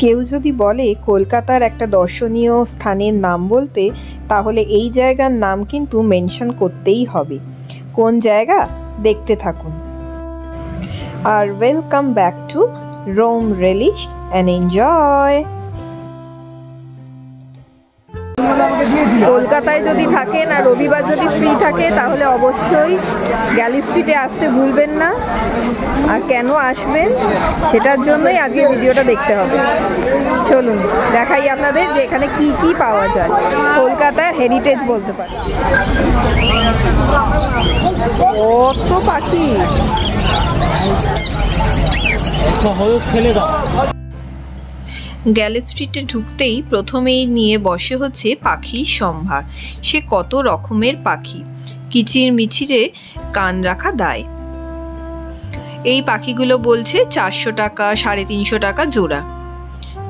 কেউ যদি বলে কলকাতার একটা দর্শনীয় স্থানের নাম বলতে, তাহলে এই জায়গার নাম কিন্তু মেনশন করতেই হবে। কোন জায়গা দেখতে থাকুন। আর welcome back to Rome relish and enjoy. কলকাতায় যদি থাকেন আর রবিবার যদি ফ্রি থাকে তাহলে অবশ্যই গ্যালি স্ট্রিটে আসতে ভুলবেন না। আর কেন আসবেন সেটার জন্যই আজকে ভিডিওটা দেখতে হবে। চলুন দেখাই আপনাদের যে এখানে কি কি পাওয়া যায়, কলকাতার হেরিটেজ বলতে পারি। কত পাখি! গ্যালি স্ট্রিটে ঢুকতেই প্রথমেই নিয়ে বসে হচ্ছে পাখির সম্ভার। সে কত রকমের পাখি, কিচির মিচিরে কান রাখা দায়। এই পাখিগুলো বলছে 400 টাকা, 350 টাকা জোড়া।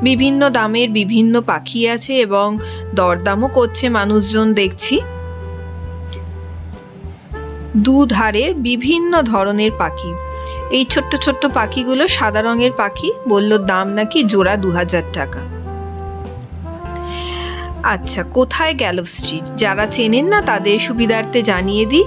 বিভিন্ন দামের বিভিন্ন পাখি আছে এবং দরদামও করছে মানুষজন দেখছি। দুধারে বিভিন্ন ধরনের পাখি। এই ছোট্ট ছোট্ট পাখিগুলো সাদা রঙের পাখি, বলল দাম নাকি জোড়া 2000 টাকা। আচ্ছা, কোথায় গ্যালো স্ট্রিট? যারা চেনেন না তাদের সুবিধার্থে জানিয়ে দিই।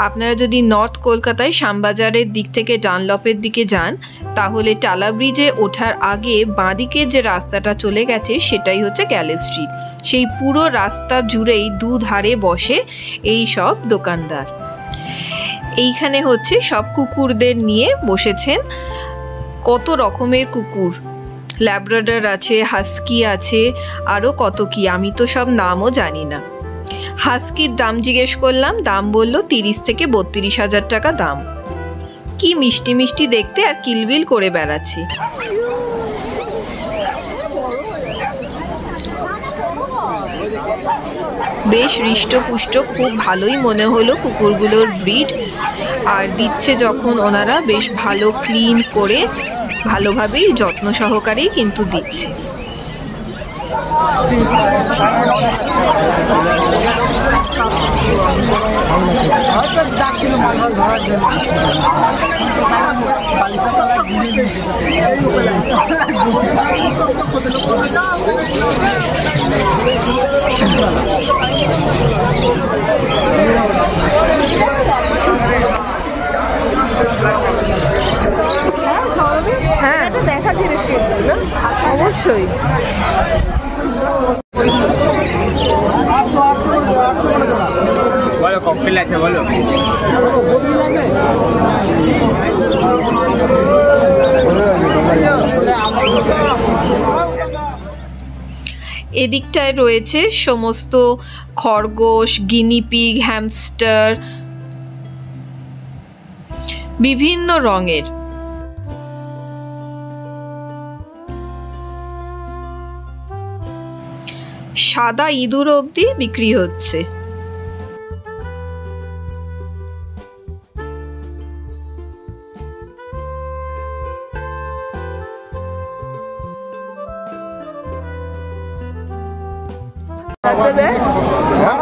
আপনারা যদি নর্থ কলকাতায় শ্যামবাজারের দিক থেকে ডানলপের দিকে যান, তাহলে টালা ব্রিজে ওঠার আগে বাঁদিকের যে রাস্তাটা চলে গেছে সেটাই হচ্ছে গ্যালো স্ট্রিট। সেই পুরো রাস্তা জুড়েই দুধারে বসে এই সব দোকানদার। এইখানে হচ্ছে সব কুকুরদের নিয়ে বসেছেন। কত রকমের কুকুর, ল্যাব্রাডর আছে, হাস্কি আছে, আরও কত কি, আমি তো সব নামও জানি না। হাস্কির দাম জিজ্ঞেস করলাম, দাম বলল 30 থেকে 32 হাজার টাকা দাম। কি মিষ্টি মিষ্টি দেখতে আর কিলবিল করে বেড়াচ্ছে। বেশ হৃষ্টপুষ্ট, খুব ভালোই মনে হলো কুকুরগুলোর ব্রিড। আর দিচ্ছে যখন ওনারা বেশ ভালো ক্লিন করে ভালোভাবেই যত্ন সহকারেই কিন্তু দিচ্ছে। হ্যাঁ, দেখা জিনিস অবশ্যই। বলো ককটেল আছে, বলো। এদিকটায় রয়েছে সমস্ত খরগোশ, গিনিপিগ, হ্যামস্টার, বিভিন্ন রঙের। সাদা ইঁদুর অবধি বিক্রি হচ্ছে।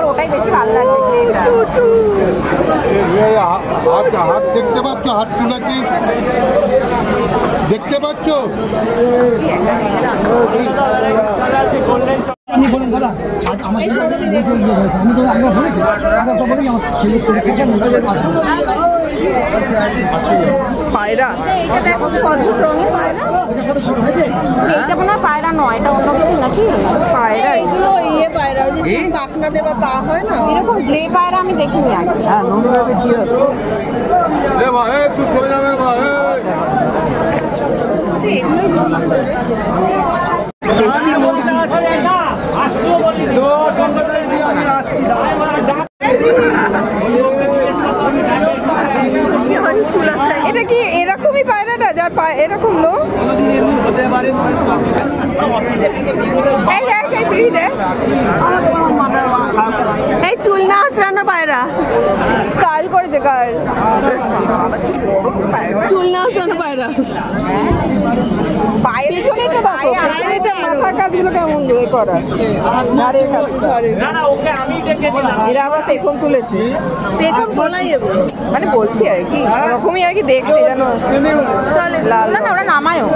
ওটাই বেশি ভালো লাগে। হাত দেখতে পাচ্ছ? হাত শুনাচ্ছি, দেখতে পাচ্ছ? আপনি বলুন দাদা, আমরা বলেছি পায়রা। এইটা মনে হয় পায়রা নয়, এটা অন্য কিছু নাকি? পায়রা এগুলো ইয়ে পায়রা, ওই যে পাখনা দেওয়া পা হয় না, এরকম গ্রে পায়রা আমি দেখিনি আগে। হ্যাঁ, নোংরাতে কি হচ্ছে? দেশি মুরগি। এটা কি এরকমই পায়রাটা যার এরকম লোক? এই চুল না আঁচড়ানো পায়রা, কাল করেছে, কাল চুল না আঁচড়ানো পায়রা। পেছনেটা দেখো, পেছনেটা মাথা কাজগুলো কেমন করা, ঘাড়ের কাজটা। এরা আবার পেখম তুলেছে, পেখম তোলাই মানে বলছি আর কি, ওরকমই আর কি দেখতে যেন চলে। লাল। না না, ওরা নামায়ও।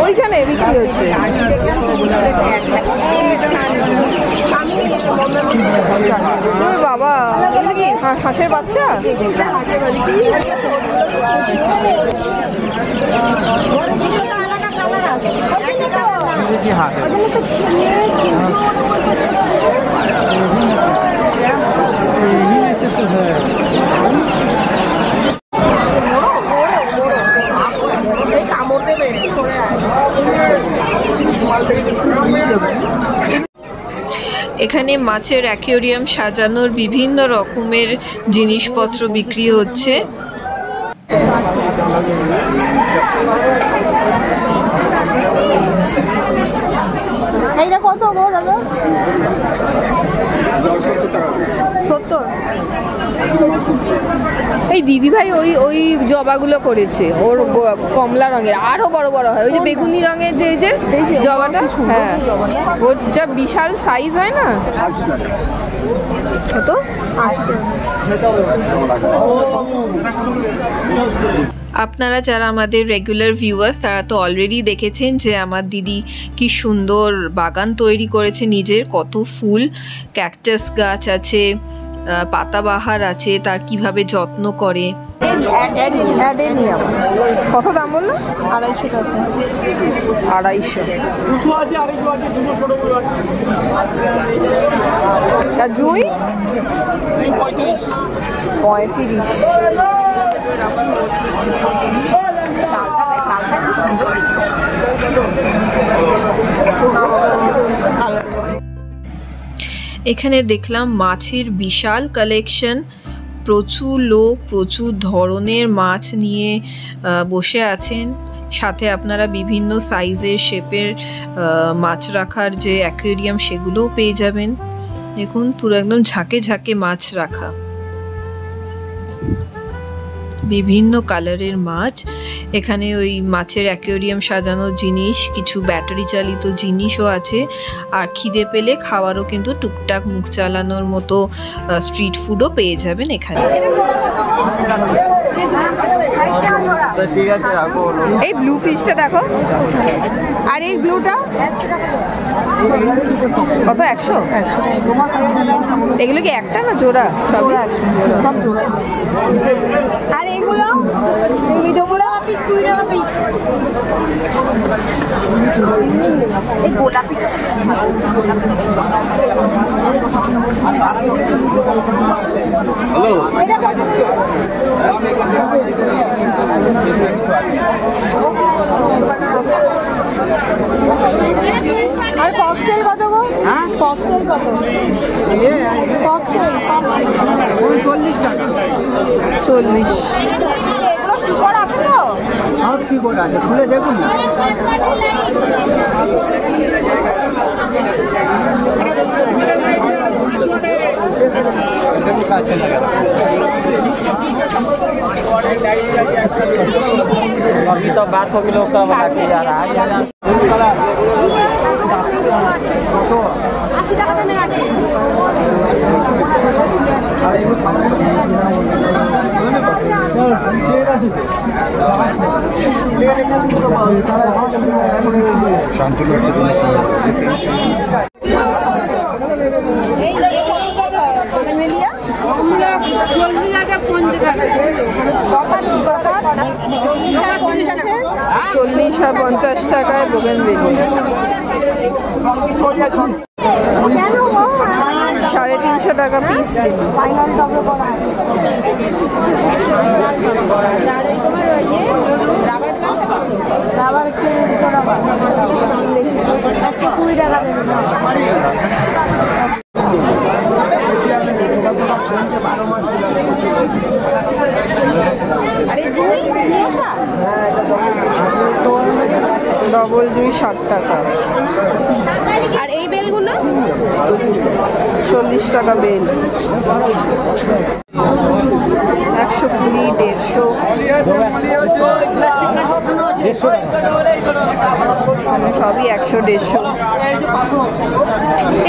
ওইখানে বিক্রি হচ্ছে। ওই বাবা, হাঁসের বাচ্চা। এখানে মাছের অ্যাকুয়ারিয়াম সাজানোর বিভিন্ন রকমের জিনিসপত্র বিক্রি হচ্ছে। এইটা কত গো দাদা? 70। এই দিদিভাই ওই ওই জবাগুলো করেছে, ওর কমলা রঙের, আরো বড় বড় হয়, ওই যে বেগুনি রঙের যে জবাটা, হ্যাঁ ওর যা বিশাল সাইজ হয় না। কত? আপনারা যারা আমাদের রেগুলার ভিউয়ার্স তারা তো অলরেডি দেখেছেন যে আমার দিদি কি সুন্দর বাগান তৈরি করেছে নিজের। কত ফুল, ক্যাকটাস গাছ আছে, পাতাবাহার আছে, তার কিভাবে যত্ন করে। কত দাম বললো? 250 টাকা। 250। আর জুই 35। এখানে দেখলাম মাছের বিশাল কালেকশন, প্রচুর লোক প্রচুর ধরনের মাছ নিয়ে বসে আছেন। সাথে আপনারা বিভিন্ন সাইজের শেপের মাছ রাখার যে অ্যাকুয়ারিয়াম সেগুলোও পেয়ে যাবেন। দেখুন পুরো একদম ঝাঁকে ঝাঁকে মাছ রাখা, বিভিন্ন কালারের মাছ। এখানে ওই মাছের অ্যাকুয়ারিয়াম সাজানোর জিনিস, কিছু ব্যাটারি চালিত জিনিসও আছে। আর খিদে পেলে খাওয়ারও কিন্তু টুকটাক মুখ চালানোর মতো স্ট্রিট ফুডও পেয়ে যাবেন এখানে। এই ব্লু ফিশটা দেখো, আর এই ব্লুটা কত? 100। এগুলো কি একটা না জোড়া? সব জোড়া। আর এইগুলো মিঠোগুলো পিস 2 টাকা পিস। এই গোলাপি আর ফক্সটেল কত গো? হ্যাঁ ফক্সটেল কত? ফক্সটেল 40 টাকা। 40। এগুলো শিকড় আছে তো? সব শিকড় আছে, খুলে দেখুন না। अभी तो बात होगी लोग का बता के जा रहा है। 80 টাকা দামে আছে। চল্লিশ আর 50 টাকায় বোগেনভেলিয়া। 350 টাকা পিস। ডবল 260 টাকা। আর এই বেলগুলো 40 টাকা বেল। 120, 150, সবই 100, 150।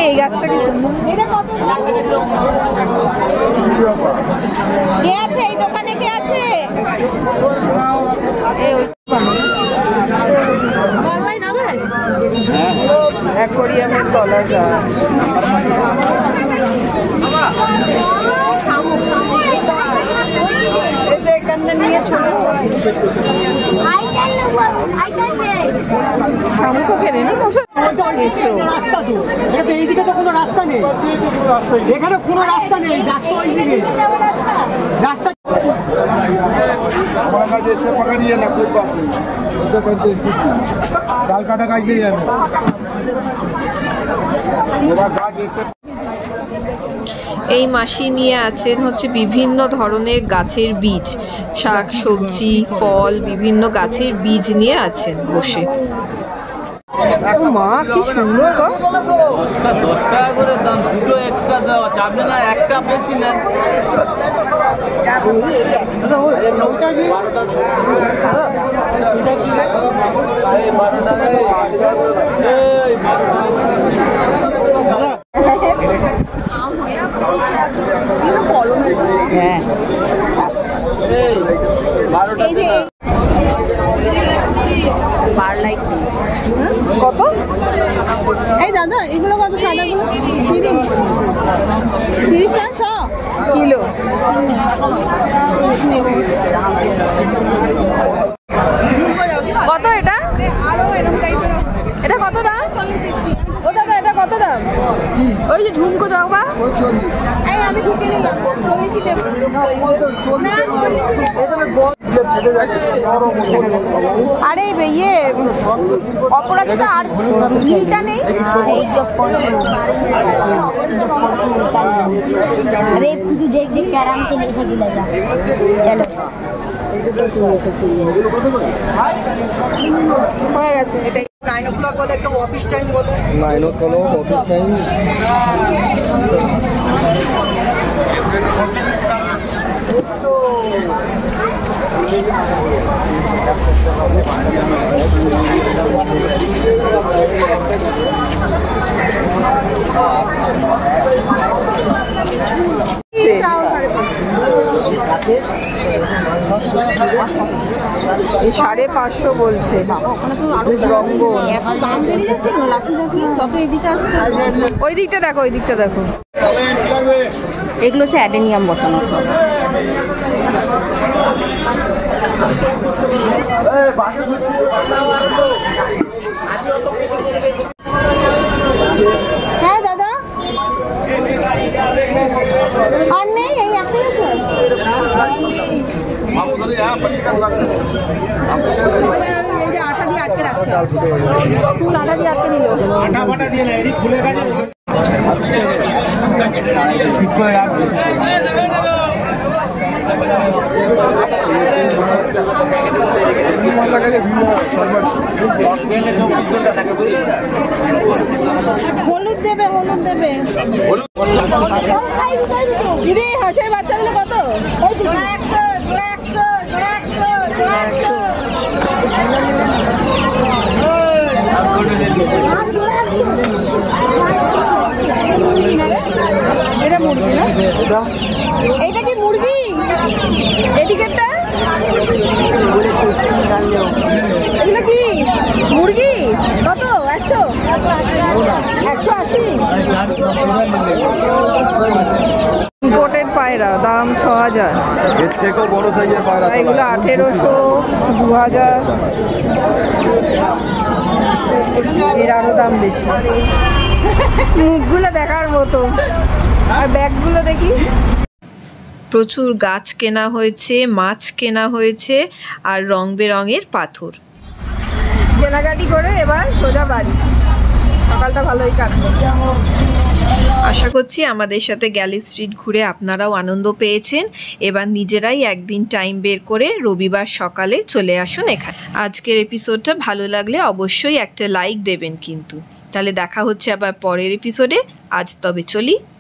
এই গাছটা কি সুন্দর। কে আছে এই দোকানে? কে আছে? এই ওই অ্যাকোরিয়ামের তলা গাছ। এটা এখানে নিয়ে চলে শামুকও কেনে না এইদিকে তো কোনো রাস্তা নেই, এখানে কোনো রাস্তা নেই, রাস্তা हमारा गाज ऐसे पकड़िए ना, कोई बात नहीं, ऐसे करते दाल काटा गाज नहीं है मेरा गाज ऐसे। এই মাসি নিয়ে আছেন হচ্ছে বিভিন্ন ধরনের গাছের বীজ, শাক সবজি ফল বিভিন্ন গাছের বীজ নিয়ে আছেন বসে। মা কি সুন্দর গো। 10 টাকা করে দাম, দুটো এক্সট্রা দেওয়া যাবে না, একটা বেশি নেন। কত? এই দাদা এগুলো কত? সাদাগুলো 30 টাকা কিলো। কত এটা? এটা কত দাম? ও দাদা এটা কত দাম? ওই যে ঝুমকো জামা। এই আমি ঢুকে নিলাম 40 টাকা। আরে ইয়ে অপরাজিতা আর ভিলটা নেই। अरे तू देख देख के आराम से ले सकेगा जा। चलो হয়ে গেছে। এটা 9 o'clock বলে একটা অফিস টাইম বলে। 9 o'clock অফিস টাইম। এই 550 বলছে। দাম বেড়ে যাচ্ছে কেন? লাফি লাফি তত এদিকে আসছে। ওই দিকটা দেখো, ওই দিকটা দেখো। এগুলো হচ্ছে অ্যাডেনিয়াম বসানো। হ্যাঁ দাদা আর নেই, এই একটাই আছে। এই যে আটা দিয়ে আটকে রাখছে, ফুল আটা দিয়ে আটকে দিল। হলুদ দেবে, হলুদ দেবে। দিদি হাঁসের বাচ্চাগুলো কত? এটা মুরগি না? এইটা কি মুরগি? এদিকেরটা এগুলো কি মুরগি? কত? 100? 180? ইম্পোর্টেড পায়রা, দাম 6000। এর থেকেও বড় সাইজের পায়রা। এগুলো 1800, 2000। এর আরো দাম বেশি। মুখগুলো দেখার মতো। আর ব্যাগগুলো দেখি। প্রচুর গাছ কেনা হয়েছে, মাছ কেনা হয়েছে আর রং বেরঙের পাথর। কেনাকাটি করে এবার সোজা বাড়ি। সকালটা ভালোই কাটলো। আশা করছি আমাদের সাথে গ্যালি স্ট্রিট ঘুরে আপনারাও আনন্দ পেয়েছেন। এবার নিজেরাই একদিন টাইম বের করে রবিবার সকালে চলে আসুন এখানে। আজকের এপিসোডটা ভালো লাগলে অবশ্যই একটা লাইক দেবেন কিন্তু। তাহলে দেখা হচ্ছে আবার পরের এপিসোডে। আজ তবে চলি।